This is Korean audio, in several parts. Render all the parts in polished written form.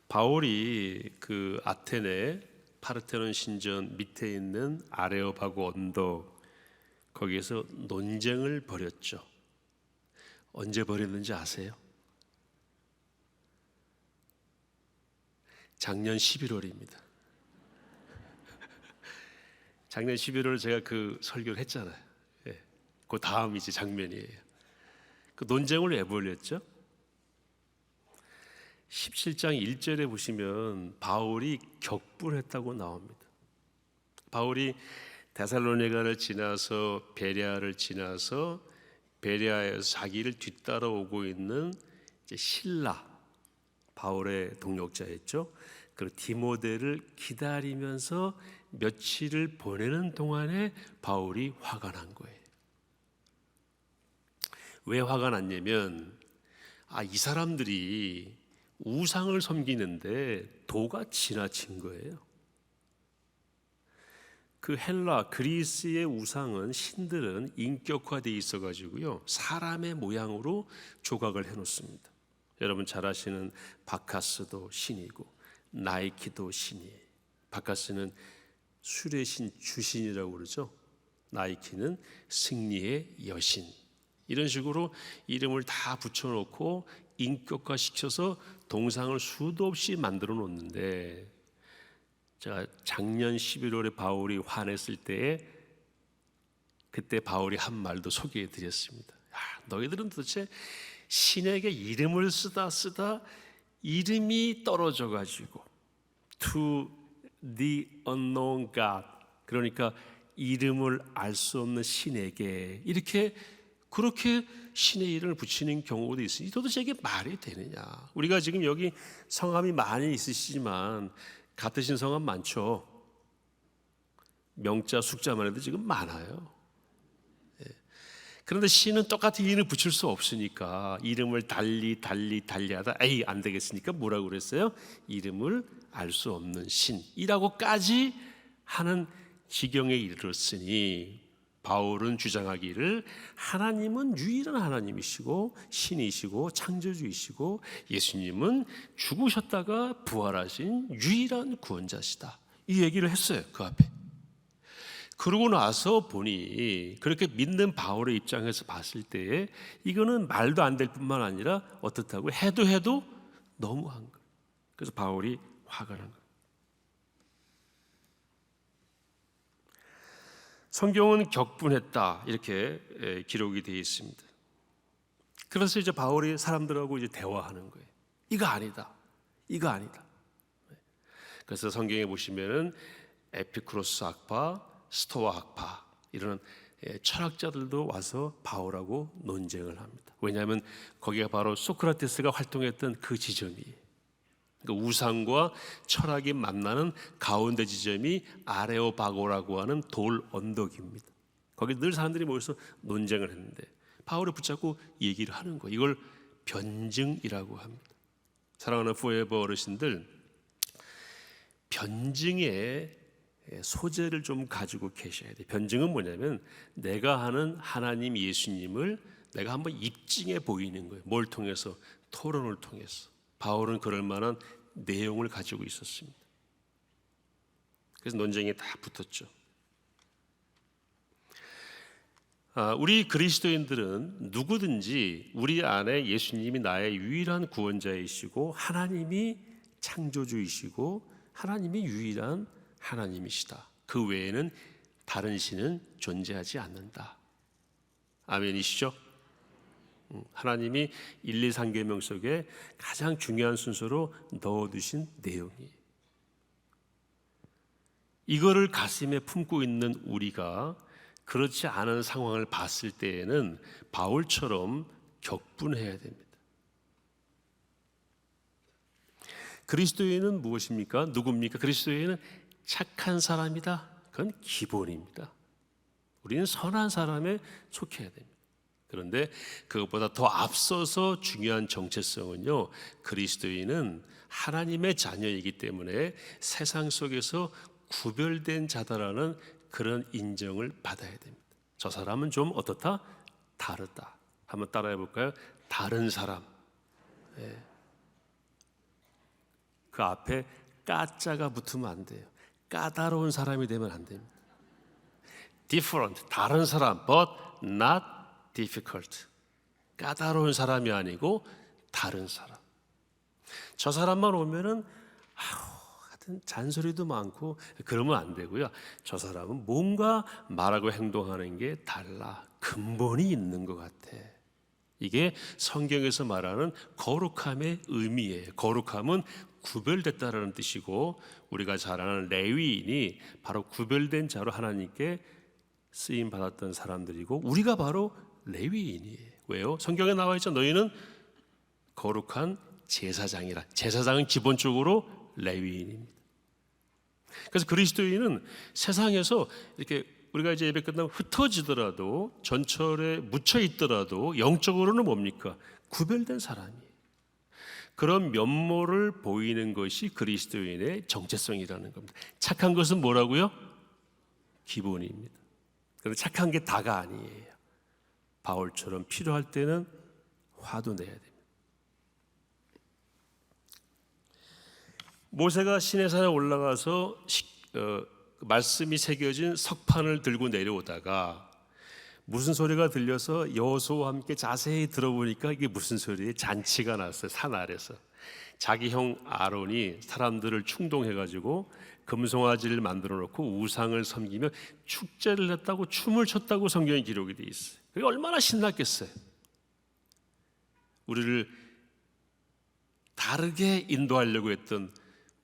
바울이 그 아테네 파르테논 신전 밑에 있는 아레오파고 언덕 거기에서 논쟁을 벌였죠. 언제 벌였는지 아세요? 작년 11월입니다. 작년 11월 제가 그 설교를 했잖아요. 예. 그 다음 이제 장면이에요. 그 논쟁을 왜 벌였죠? 17장 1절에 보시면 바울이 격분했다고 나옵니다. 바울이 데살로니가를 지나서 베레아를 지나서 베레아에서 자기를 뒤따라오고 있는 이제 실라, 바울의 동역자였죠. 그 디모데를 기다리면서 며칠을 보내는 동안에 바울이 화가 난 거예요. 왜 화가 났냐면 이 사람들이 우상을 섬기는데 도가 지나친 거예요. 그 헬라 그리스의 우상은 신들은 인격화되어 있어가지고요 사람의 모양으로 조각을 해놓습니다. 여러분 잘 아시는 바카스도 신이고 나이키도 신이에요. 바카스는 술의 신 주신이라고 그러죠. 나이키는 승리의 여신. 이런 식으로 이름을 다 붙여놓고 인격화시켜서 동상을 수도 없이 만들어 놓는데, 제가 작년 11월에 바울이 화냈을 때에 그때 바울이 한 말도 소개해 드렸습니다. 너희들은 도대체 신에게 이름을 쓰다 이름이 떨어져 가지고 to the unknown God, 그러니까 이름을 알 수 없는 신에게 그렇게 신의 이름을 붙이는 경우도 있으니 도대체 이게 말이 되느냐. 우리가 지금 여기 성함이 많이 있으시지만 같으신 성함 많죠. 명자 숫자만 해도 지금 많아요. 그런데 신은 똑같은 이름을 붙일 수 없으니까 이름을 달리 하다 안 되겠으니까 뭐라고 그랬어요? 이름을 알 수 없는 신이라고까지 하는 지경에 이르렀으니 바울은 주장하기를 하나님은 유일한 하나님이시고 신이시고 창조주이시고 예수님은 죽으셨다가 부활하신 유일한 구원자시다, 이 얘기를 했어요. 그 앞에. 그러고 나서 보니 그렇게 믿는 바울의 입장에서 봤을 때에 이거는 말도 안 될 뿐만 아니라 어떻다고 해도 너무한 거예요. 그래서 바울이 화가 난 거예요. 성경은 격분했다 이렇게 기록이 되어 있습니다. 그래서 이제 바울이 사람들하고 이제 대화하는 거예요. 이거 아니다. 그래서 성경에 보시면은 에피쿠로스 학파, 스토아 학파 이런 철학자들도 와서 바울하고 논쟁을 합니다. 왜냐하면 거기가 바로 소크라테스가 활동했던 그 지점이에요. 그러니까 우상과 철학이 만나는 가운데 지점이 아레오바고라고 하는 돌 언덕입니다. 거기 늘 사람들이 모여서 논쟁을 했는데 바울을 붙잡고 얘기를 하는 거예요. 이걸 변증이라고 합니다. 사랑하는 포에버 어르신들, 변증의 소재를 좀 가지고 계셔야 돼요. 변증은 뭐냐면 내가 하는 하나님 예수님을 내가 한번 입증해 보이는 거예요. 뭘 통해서? 토론을 통해서. 바울은 그럴 만한 내용을 가지고 있었습니다. 그래서 논쟁이 다 붙었죠. 우리 그리스도인들은 누구든지 우리 안에 예수님이 나의 유일한 구원자이시고 하나님이 창조주이시고 하나님이 유일한 하나님이시다. 그 외에는 다른 신은 존재하지 않는다. 아멘이시죠? 하나님이 1, 2, 3계명 속에 가장 중요한 순서로 넣어두신 내용이에요. 이거를 가슴에 품고 있는 우리가 그렇지 않은 상황을 봤을 때에는 바울처럼 격분해야 됩니다. 그리스도인은 무엇입니까? 누굽니까? 그리스도인은 착한 사람이다. 그건 기본입니다. 우리는 선한 사람에 속해야 됩니다. 그런데 그것보다 더 앞서서 중요한 정체성은요, 그리스도인은 하나님의 자녀이기 때문에 세상 속에서 구별된 자다라는 그런 인정을 받아야 됩니다. 저 사람은 좀 어떻다? 다르다. 한번 따라해 볼까요? 다른 사람. 그 앞에 까자가 붙으면 안 돼요. 까다로운 사람이 되면 안 됩니다. different, 다른 사람, but not difficult. 까다로운 사람이 아니고 다른 사람. 저 사람만 오면은 하여튼 잔소리도 많고 그러면 안 되고요. 저 사람은 뭔가 말하고 행동하는 게 달라. 근본이 있는 것 같아. 이게 성경에서 말하는 거룩함의 의미예요. 거룩함은 구별됐다라는 뜻이고, 우리가 잘 아는 레위인이 바로 구별된 자로 하나님께 쓰임 받았던 사람들이고, 우리가 바로 레위인이에요. 왜요? 성경에 나와 있죠. 너희는 거룩한 제사장이라. 제사장은 기본적으로 레위인입니다. 그래서 그리스도인은 세상에서 이렇게 우리가 이제 예배 끝나면 흩어지더라도, 전철에 묻혀 있더라도 영적으로는 뭡니까? 구별된 사람이에요. 그런 면모를 보이는 것이 그리스도인의 정체성이라는 겁니다. 착한 것은 뭐라고요? 기본입니다. 그런데 착한 게 다가 아니에요. 바울처럼 필요할 때는 화도 내야 됩니다. 모세가 시내산에 올라가서 말씀이 새겨진 석판을 들고 내려오다가 무슨 소리가 들려서 여호수아와 함께 자세히 들어보니까 이게 무슨 소리예요? 잔치가 났어요. 산 아래서 자기 형 아론이 사람들을 충동해가지고 금송아지를 만들어 놓고 우상을 섬기며 축제를 했다고, 춤을 췄다고 성경에 기록이 되어 있어요. 그게 얼마나 신났겠어요. 우리를 다르게 인도하려고 했던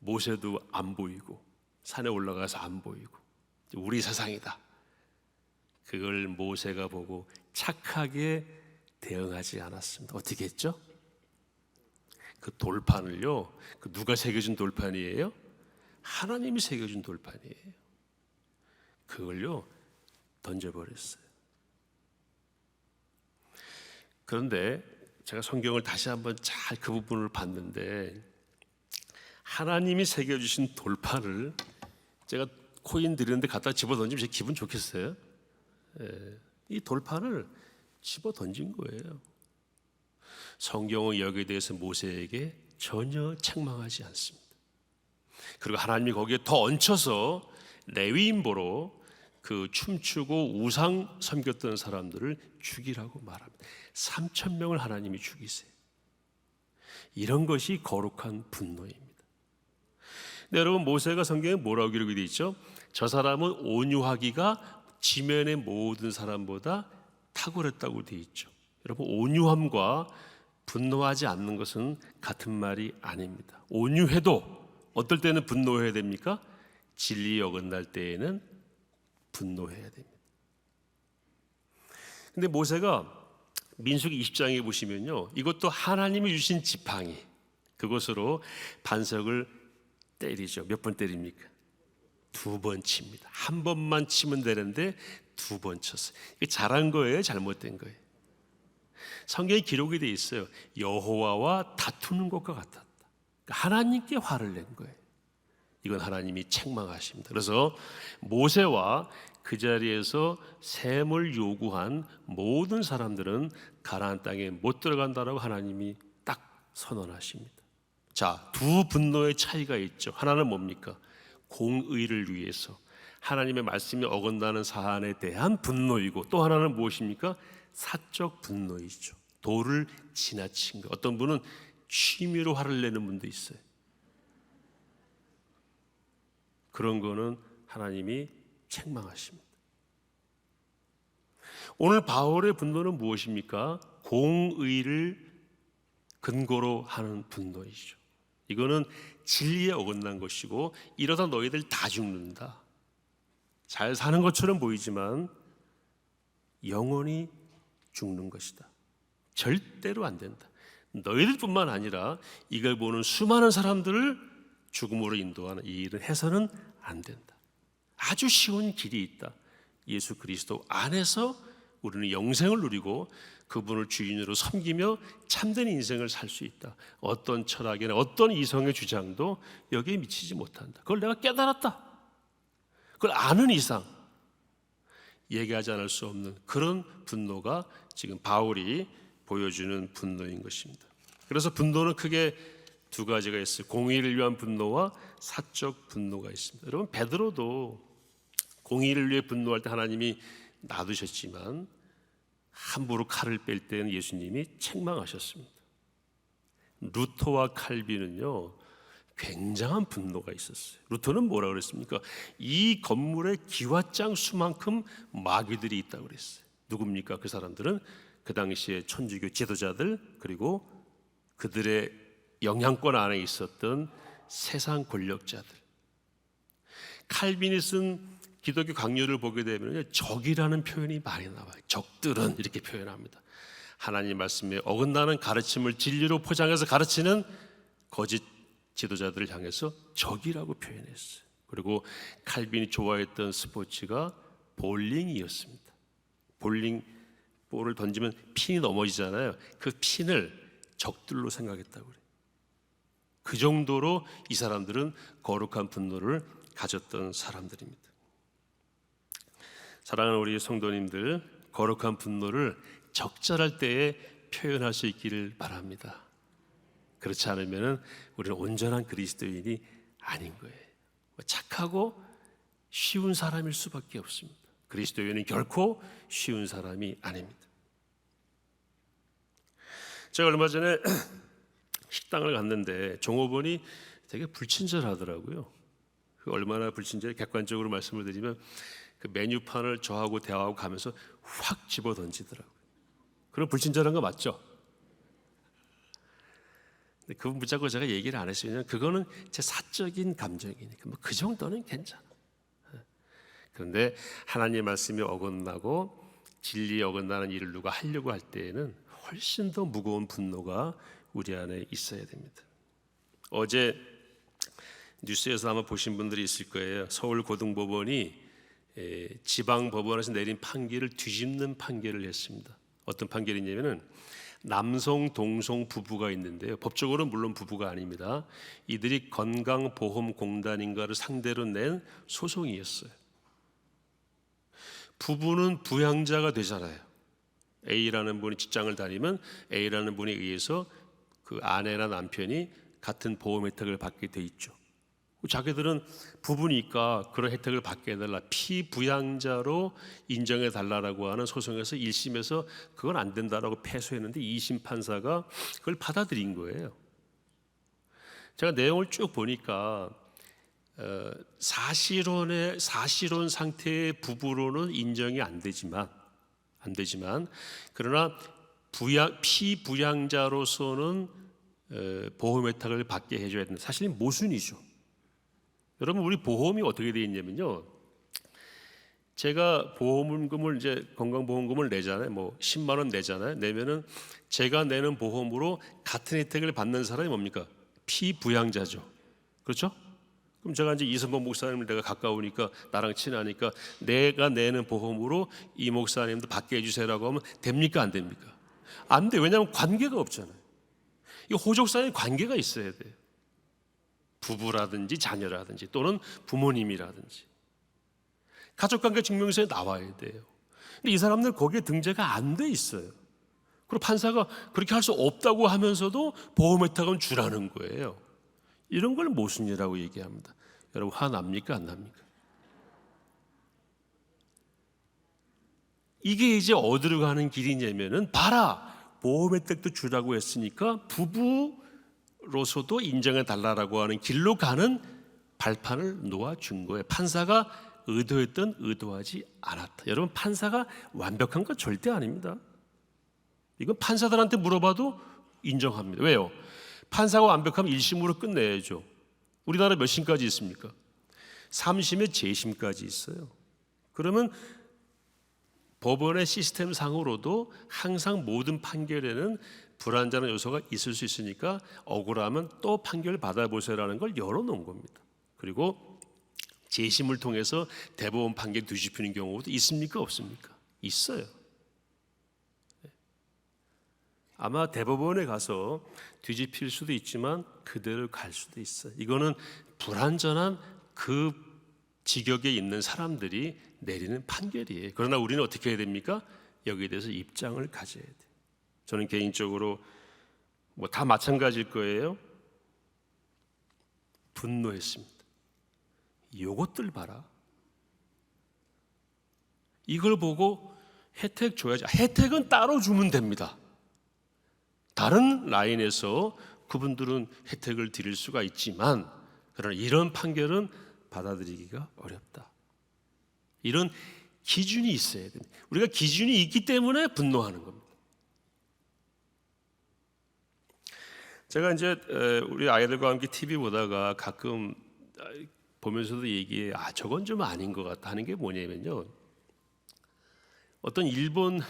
모세도 안 보이고, 산에 올라가서 안 보이고, 우리 세상이다. 그걸 모세가 보고 착하게 대응하지 않았습니다. 어떻게 했죠? 그 돌판을요, 그 누가 새겨준 돌판이에요? 하나님이 새겨준 돌판이에요. 그걸요 던져버렸어요. 그런데 제가 성경을 다시 한번 잘 그 부분을 봤는데, 하나님이 새겨주신 돌판을 제가 코인 드리는데 갖다 집어 던지면 제 기분 좋겠어요? 이 돌판을 집어 던진 거예요. 성경은 여기에 대해서 모세에게 전혀 책망하지 않습니다. 그리고 하나님이 거기에 더 얹혀서 레위인보로 그 춤추고 우상 섬겼던 사람들을 죽이라고 말합니다. 3,000명을 하나님이 죽이세요. 이런 것이 거룩한 분노입니다. 근데 여러분, 모세가 성경에 뭐라고 기록이 되어 있죠? 저 사람은 온유하기가 지면의 모든 사람보다 탁월했다고 되어 있죠. 여러분, 온유함과 분노하지 않는 것은 같은 말이 아닙니다. 온유해도 어떨 때는 분노해야 됩니까? 진리에 어긋날 때에는 분노해야 됩니다. 근데 모세가 민수기 20장에 보시면요, 이것도 하나님이 주신 지팡이, 그것으로 반석을 때리죠. 몇 번 때립니까? 2번 칩니다. 한 번만 치면 되는데 2번 쳤어요. 이게 잘한 거예요? 잘못된 거예요? 성경에 기록이 되어 있어요. 여호와와 다투는 것과 같았다. 그러니까 하나님께 화를 낸 거예요. 이건 하나님이 책망하십니다. 그래서 모세와 그 자리에서 셈을 요구한 모든 사람들은 가나안 땅에 못 들어간다라고 하나님이 딱 선언하십니다. 자, 두 분노의 차이가 있죠. 하나는 뭡니까? 공의를 위해서 하나님의 말씀이 어긋나는 사안에 대한 분노이고, 또 하나는 무엇입니까? 사적 분노이죠. 도를 지나친 것. 어떤 분은 취미로 화를 내는 분도 있어요. 그런 거는 하나님이 책망하십니다. 오늘 바울의 분노는 무엇입니까? 공의를 근거로 하는 분노이죠. 이거는 진리에 어긋난 것이고, 이러다 너희들 다 죽는다. 잘 사는 것처럼 보이지만 영원히 죽는 것이다. 절대로 안 된다. 너희들뿐만 아니라 이걸 보는 수많은 사람들을 죽음으로 인도하는 이 일은 해서는 안 된다. 아주 쉬운 길이 있다. 예수 그리스도 안에서 우리는 영생을 누리고 그분을 주인으로 섬기며 참된 인생을 살 수 있다. 어떤 철학이나 어떤 이성의 주장도 여기에 미치지 못한다. 그걸 내가 깨달았다. 그걸 아는 이상 얘기하지 않을 수 없는 그런 분노가 지금 바울이 보여주는 분노인 것입니다. 그래서 분노는 크게 두 가지가 있어요. 공의를 위한 분노와 사적 분노가 있습니다. 여러분, 베드로도 공의를 위해 분노할 때 하나님이 놔두셨지만 함부로 칼을 뺄 때는 예수님이 책망하셨습니다. 루터와 칼빈은요, 굉장한 분노가 있었어요. 루터는 뭐라 그랬습니까? 이 건물에 기와장 수만큼 마귀들이 있다고 그랬어요. 누굽니까? 그 사람들은 그 당시에 천주교 지도자들, 그리고 그들의 영향권 안에 있었던 세상 권력자들. 칼빈이 쓴 기독교 강요를 보게 되면 적이라는 표현이 많이 나와요. 적들은 이렇게 표현합니다. 하나님 말씀에 어긋나는 가르침을 진리로 포장해서 가르치는 거짓 지도자들을 향해서 적이라고 표현했어요. 그리고 칼빈이 좋아했던 스포츠가 볼링이었습니다. 볼링 볼을 던지면 핀이 넘어지잖아요. 그 핀을 적들로 생각했다고 그래요. 그 정도로 이 사람들은 거룩한 분노를 가졌던 사람들입니다. 사랑하는 우리 성도님들, 거룩한 분노를 적절할 때에 표현할 수 있기를 바랍니다. 그렇지 않으면 우리는 온전한 그리스도인이 아닌 거예요. 착하고 쉬운 사람일 수밖에 없습니다. 그리스도인은 결코 쉬운 사람이 아닙니다. 제가 얼마 전에 식당을 갔는데 종업원이 되게 불친절하더라고요. 그 얼마나 불친절해, 객관적으로 말씀을 드리면 그 메뉴판을 저하고 대화하고 가면서 확 집어 던지더라고요. 그럼 불친절한 거 맞죠? 근데 그분 붙잡고 제가 얘기를 안 했어요. 왜냐하면 그거는 제 사적인 감정이니까 뭐 그 정도는 괜찮아. 그런데 하나님의 말씀이 어긋나고 진리에 어긋나는 일을 누가 하려고 할 때에는 훨씬 더 무거운 분노가 우리 안에 있어야 됩니다. 어제 뉴스에서 아마 보신 분들이 있을 거예요. 서울고등법원이 지방법원에서 내린 판결을 뒤집는 판결을 했습니다. 어떤 판결이냐면은 남성 동성 부부가 있는데요. 법적으로는 물론 부부가 아닙니다. 이들이 건강보험공단인가를 상대로 낸 소송이었어요. 부부는 부양자가 되잖아요. A라는 분이 직장을 다니면 A라는 분에 의해서 그 아내나 남편이 같은 보험 혜택을 받게 돼 있죠. 자기들은 부부니까 그런 혜택을 받게 해달라, 피부양자로 인정해 달라고 하는 소송에서 1심에서 그건 안 된다라고 패소했는데 2심 판사가 그걸 받아들인 거예요. 제가 내용을 쭉 보니까 사실혼 상태의 부부로는 인정이 안 되지만 그러나 피부양자로서는 보험 혜택을 받게 해줘야 된다. 사실 모순이죠. 여러분, 우리 보험이 어떻게 되어 있냐면요, 제가 보험금을 이제 건강보험금을 내잖아요. 뭐 10만 원 내잖아요. 내면은 제가 내는 보험으로 같은 혜택을 받는 사람이 뭡니까? 피부양자죠. 그렇죠? 그럼 제가 이제 이선범 목사님을 내가 가까우니까, 나랑 친하니까 내가 내는 보험으로 이 목사님도 받게 해주세요라고 하면 됩니까? 안 됩니까? 안 돼. 왜냐하면 관계가 없잖아요. 이 호족사에 관계가 있어야 돼요. 부부라든지 자녀라든지 또는 부모님이라든지 가족관계 증명서에 나와야 돼요. 근데 이 사람들 거기에 등재가 안 돼 있어요. 그리고 판사가 그렇게 할 수 없다고 하면서도 보험 혜택은 주라는 거예요. 이런 걸 모순이라고 얘기합니다. 여러분, 화납니까? 안 납니까? 이게 이제 어디로 가는 길이냐면은, 봐라, 보험 혜택도 주라고 했으니까 부부로서도 인정해 달라고 하는 길로 가는 발판을 놓아준 거예요. 판사가 의도했던 의도하지 않았다. 여러분, 판사가 완벽한 건 절대 아닙니다. 이건 판사들한테 물어봐도 인정합니다. 왜요? 판사가 완벽하면 1심으로 끝내야죠. 우리나라 몇 심까지 있습니까? 3심에 재심까지 있어요. 그러면 법원의 시스템 상으로도 항상 모든 판결에는 불완전한 요소가 있을 수 있으니까 억울하면 또 판결 받아보세요라는 걸 열어놓은 겁니다. 그리고 재심을 통해서 대법원 판결 뒤집히는 경우도 있습니까? 없습니까? 있어요. 아마 대법원에 가서 뒤집힐 수도 있지만 그대로 갈 수도 있어요. 이거는 불완전한 그 직역에 있는 사람들이 내리는 판결이에요. 그러나 우리는 어떻게 해야 됩니까? 여기에 대해서 입장을 가져야 돼요. 저는 개인적으로 뭐 다 마찬가지일 거예요. 분노했습니다. 요것들 봐라. 이걸 보고 혜택 줘야지. 혜택은 따로 주면 됩니다. 다른 라인에서 그분들은 혜택을 드릴 수가 있지만, 그러나 이런 판결은 받아들이기가 어렵다. 이런 기준이 있어야 됩니다. 우리가 기준이 있기 때문에 분노하는 겁니다. 제가 이제 우리 아이들과 함께 TV 보다가 가끔 보면서도 얘기해, 저건 좀 아닌 것 같다 하는 게 뭐냐면요, 어떤 일본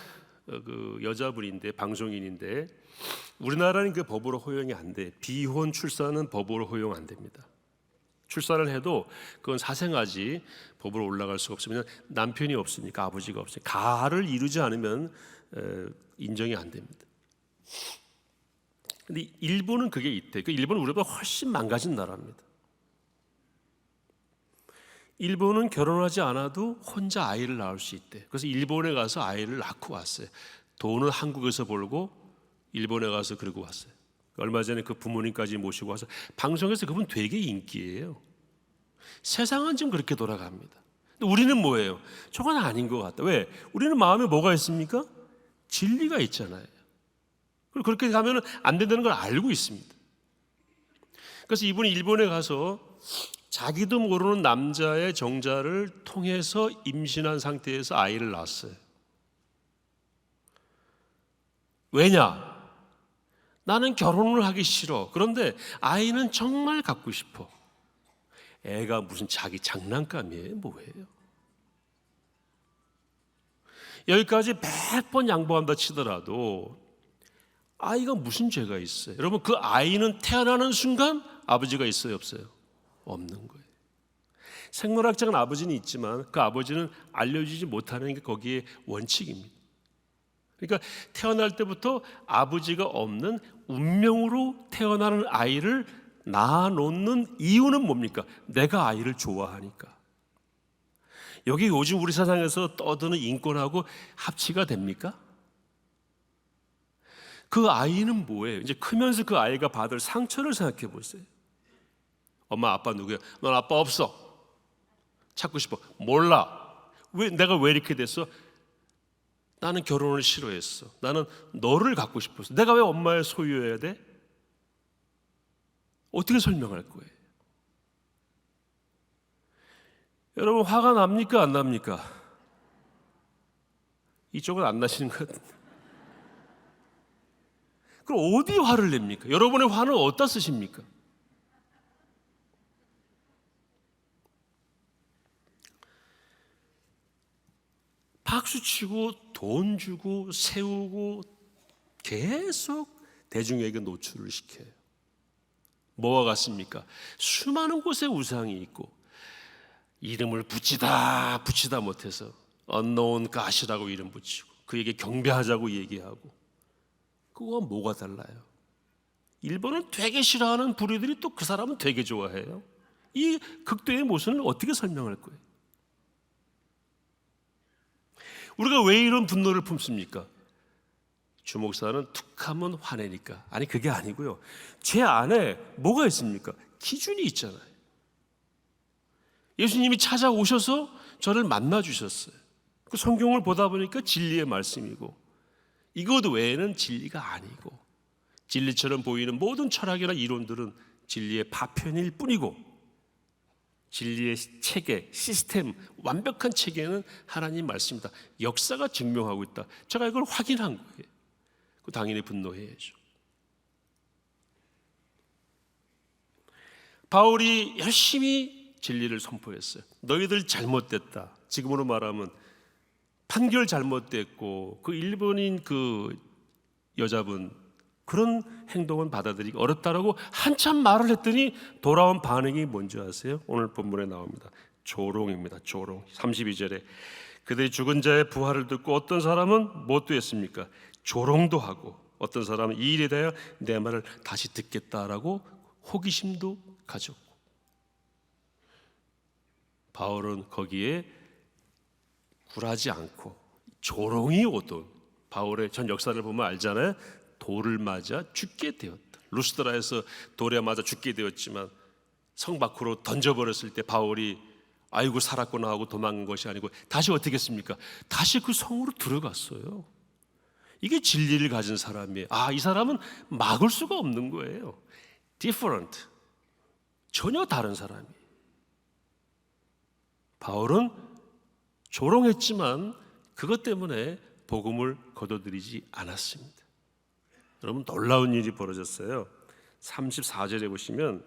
그 여자분인데, 방송인인데, 우리나라는 그 법으로 허용이 안 돼. 비혼 출산은 법으로 허용 안 됩니다. 출산을 해도 그건 사생아지, 법으로 올라갈 수가 없으면 남편이 없으니까, 아버지가 없으니까 가를 이루지 않으면 인정이 안 됩니다. 근데 일본은 그게 있대. 그 일본은 우리보다 훨씬 망가진 나라입니다. 일본은 결혼하지 않아도 혼자 아이를 낳을 수 있대. 그래서 일본에 가서 아이를 낳고 왔어요. 돈을 한국에서 벌고 일본에 가서 그러고 왔어요. 얼마 전에 그 부모님까지 모시고 와서 방송에서 그분 되게 인기예요. 세상은 지금 그렇게 돌아갑니다. 근데 우리는 뭐예요? 저건 아닌 것 같다. 왜? 우리는 마음에 뭐가 있습니까? 진리가 있잖아요. 그리고 그렇게 가면 안 된다는 걸 알고 있습니다. 그래서 이분이 일본에 가서 자기도 모르는 남자의 정자를 통해서 임신한 상태에서 아이를 낳았어요. 왜냐? 나는 결혼을 하기 싫어. 그런데 아이는 정말 갖고 싶어. 애가 무슨 자기 장난감이에요? 뭐예요? 여기까지 100번 양보한다 치더라도 아이가 무슨 죄가 있어요? 여러분, 그 아이는 태어나는 순간 아버지가 있어요, 없어요? 없는 거예요. 생물학적인 아버지는 있지만 그 아버지는 알려주지 못하는 게 거기에 원칙입니다. 그러니까 태어날 때부터 아버지가 없는 운명으로 태어나는 아이를 낳아놓는 이유는 뭡니까? 내가 아이를 좋아하니까. 여기 요즘 우리 세상에서 떠드는 인권하고 합치가 됩니까? 그 아이는 뭐예요? 이제 크면서 그 아이가 받을 상처를 생각해 보세요. 엄마, 아빠 누구야? 넌 아빠 없어. 찾고 싶어. 몰라. 내가 왜 이렇게 됐어? 나는 결혼을 싫어했어. 나는 너를 갖고 싶었어. 내가 왜 엄마의 소유여야 돼? 어떻게 설명할 거예요? 여러분, 화가 납니까? 안 납니까? 이쪽은 안 나시는 것 같은데. 그럼 어디 화를 냅니까? 여러분의 화는 어디다 쓰십니까? 박수치고 돈 주고 세우고 계속 대중에게 노출을 시켜요. 뭐와 같습니까? 수많은 곳에 우상이 있고 이름을 붙이다 못해서 unknown God이라고 이름 붙이고 그에게 경배하자고 얘기하고, 그거와 뭐가 달라요? 일본은 되게 싫어하는 부류들이 또 그 사람은 되게 좋아해요. 이 극도의 모습을 어떻게 설명할 거예요? 우리가 왜 이런 분노를 품습니까? 주 목사는 툭하면 화내니까. 아니, 그게 아니고요. 제 안에 뭐가 있습니까? 기준이 있잖아요. 예수님이 찾아오셔서 저를 만나 주셨어요. 그 성경을 보다 보니까 진리의 말씀이고, 이것 외에는 진리가 아니고, 진리처럼 보이는 모든 철학이나 이론들은 진리의 파편일 뿐이고, 진리의 체계, 시스템, 완벽한 체계는 하나님 말씀이다. 역사가 증명하고 있다. 제가 이걸 확인한 거예요. 당연히 분노해야죠. 바울이 열심히 진리를 선포했어요. 너희들 잘못됐다. 지금으로 말하면 판결 잘못됐고, 그 일본인 그 여자분 그런 행동은 받아들이기 어렵다라고 한참 말을 했더니 돌아온 반응이 뭔지 아세요? 오늘 본문에 나옵니다. 조롱입니다. 조롱. 32절에 그들이 죽은 자의 부활을 듣고 어떤 사람은 못 되었습니까? 조롱도 하고, 어떤 사람은 이 일에 대하여 내 말을 다시 듣겠다라고 호기심도 가졌고, 바울은 거기에 굴하지 않고 조롱이 오던, 바울의 전 역사를 보면 알잖아요. 돌을 맞아 죽게 되었다. 루스드라에서 돌에 맞아 죽게 되었지만 성 밖으로 던져버렸을 때 바울이 아이고 살았구나 하고 도망간 것이 아니고 다시 어떻게 했습니까? 다시 그 성으로 들어갔어요. 이게 진리를 가진 사람이에요. 이 사람은 막을 수가 없는 거예요. different. 전혀 다른 사람이에요. 바울은 조롱했지만 그것 때문에 복음을 거둬들이지 않았습니다. 여러분 놀라운 일이 벌어졌어요. 34절에 보시면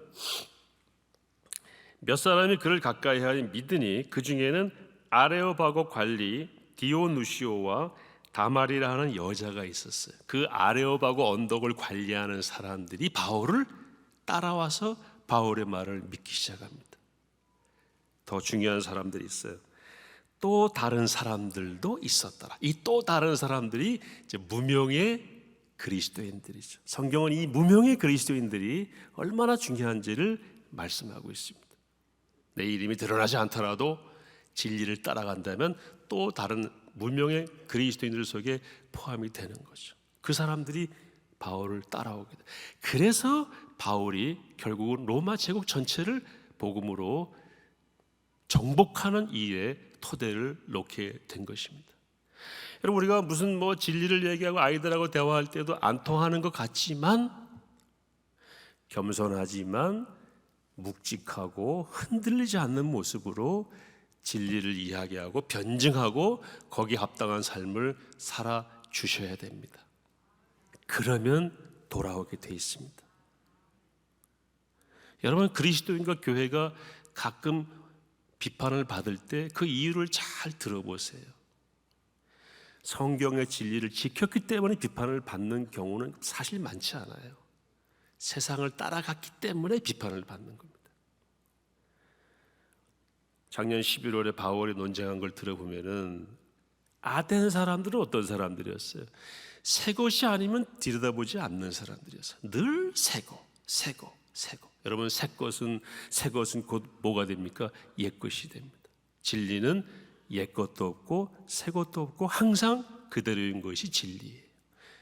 몇 사람이 그를 가까이 하여 믿으니 그 중에는 아레오바고 관리 디오누시오와 다말이라 하는 여자가 있었어요. 그 아레오바고 언덕을 관리하는 사람들이 바울을 따라와서 바울의 말을 믿기 시작합니다. 더 중요한 사람들이 있어요. 또 다른 사람들도 있었더라. 이 또 다른 사람들이 이제 무명의 그리스도인들이죠. 성경은 이 무명의 그리스도인들이 얼마나 중요한지를 말씀하고 있습니다. 내 이름이 드러나지 않더라도 진리를 따라간다면 또 다른 무명의 그리스도인들 속에 포함이 되는 거죠. 그 사람들이 바울을 따라오게 돼. 그래서 바울이 결국은 로마 제국 전체를 복음으로 정복하는 일에 토대를 놓게 된 것입니다. 여러분 우리가 무슨 진리를 얘기하고 아이들하고 대화할 때도 안 통하는 것 같지만 겸손하지만 묵직하고 흔들리지 않는 모습으로 진리를 이야기하고 변증하고 거기에 합당한 삶을 살아주셔야 됩니다. 그러면 돌아오게 돼 있습니다. 여러분 그리스도인과 교회가 가끔 비판을 받을 때 그 이유를 잘 들어보세요. 성경의 진리를 지켰기 때문에 비판을 받는 경우는 사실 많지 않아요. 세상을 따라갔기 때문에 비판을 받는 겁니다. 작년 11월에 바울이 논쟁한 걸 들어보면은 아덴 사람들은 어떤 사람들이었어요? 새 것이 아니면 들여다보지 않는 사람들이었어요. 늘 새 것. 여러분 새 것은 곧 뭐가 됩니까? 옛 것이 됩니다. 진리는 옛 것도 없고 새 것도 없고 항상 그대로인 것이 진리예요.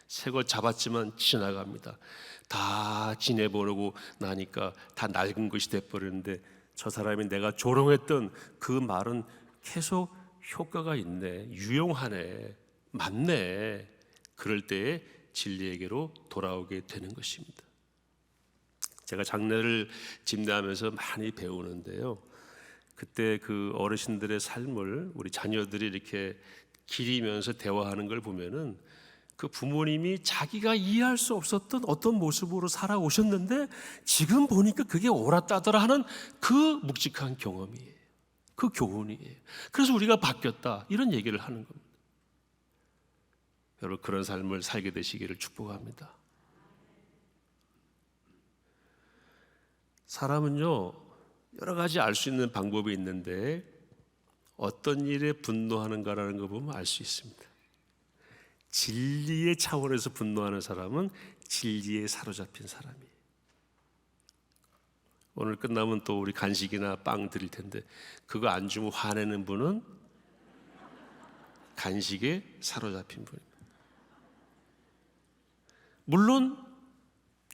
새 것 잡았지만 지나갑니다. 다 지내보려고 나니까 다 낡은 것이 돼버리는데 저 사람이 내가 조롱했던 그 말은 계속 효과가 있네, 유용하네, 맞네. 그럴 때에 진리에게로 돌아오게 되는 것입니다. 제가 장례를 집례하면서 많이 배우는데요. 그때 그 어르신들의 삶을 우리 자녀들이 이렇게 기리면서 대화하는 걸 보면은 그 부모님이 자기가 이해할 수 없었던 어떤 모습으로 살아오셨는데 지금 보니까 그게 옳았다더라 하는 그 묵직한 경험이에요. 그 교훈이에요. 그래서 우리가 바뀌었다 이런 얘기를 하는 겁니다. 여러분 그런 삶을 살게 되시기를 축복합니다. 사람은요 여러 가지 알 수 있는 방법이 있는데 어떤 일에 분노하는가라는 거 보면 알 수 있습니다. 진리의 차원에서 분노하는 사람은 진리에 사로잡힌 사람이에요. 오늘 끝나면 또 우리 간식이나 빵 드릴 텐데 그거 안 주면 화내는 분은 간식에 사로잡힌 분입니다. 물론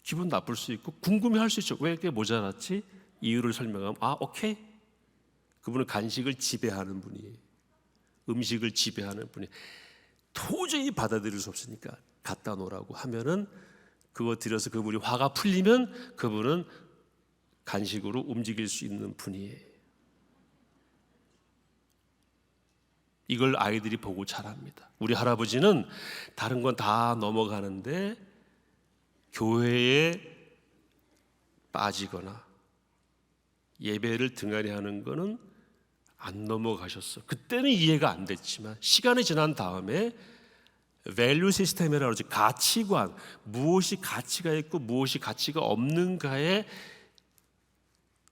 기분 나쁠 수 있고 궁금해할 수 있죠. 왜 이렇게 모자랐지? 이유를 설명하면 오케이. 그분은 간식을 지배하는 분이에요. 음식을 지배하는 분이에요. 도저히 받아들일 수 없으니까 갖다 놓으라고 하면은 그거 드려서 그분이 화가 풀리면 그분은 간식으로 움직일 수 있는 분이에요. 이걸 아이들이 보고 자랍니다. 우리 할아버지는 다른 건 다 넘어가는데 교회에 빠지거나 예배를 등한히 하는 거는 안 넘어가셨어. 그때는 이해가 안 됐지만 시간이 지난 다음에 밸류 시스템이라고 하지, 가치관, 무엇이 가치가 있고 무엇이 가치가 없는가의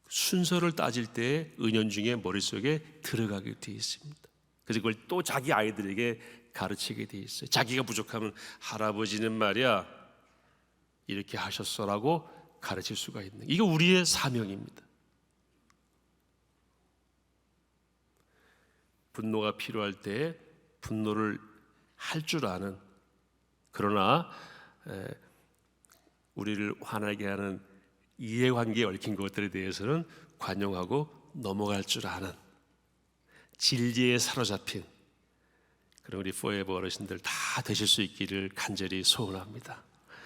순서를 따질 때 은연중에 머릿속에 들어가게 되어 있습니다. 그래서 그걸 또 자기 아이들에게 가르치게 되어 있어요. 자기가 부족하면 할아버지는 말이야 이렇게 하셨어라고 가르칠 수가 있는, 이게 우리의 사명입니다. 분노가 필요할 때 분노를 할 줄 아는, 그러나 우리를 화나게 하는 이해관계에 얽힌 것들에 대해서는 관용하고 넘어갈 줄 아는, 진리에 사로잡힌 그런 우리 포에버 어르신들 다 되실 수 있기를 간절히 소원합니다.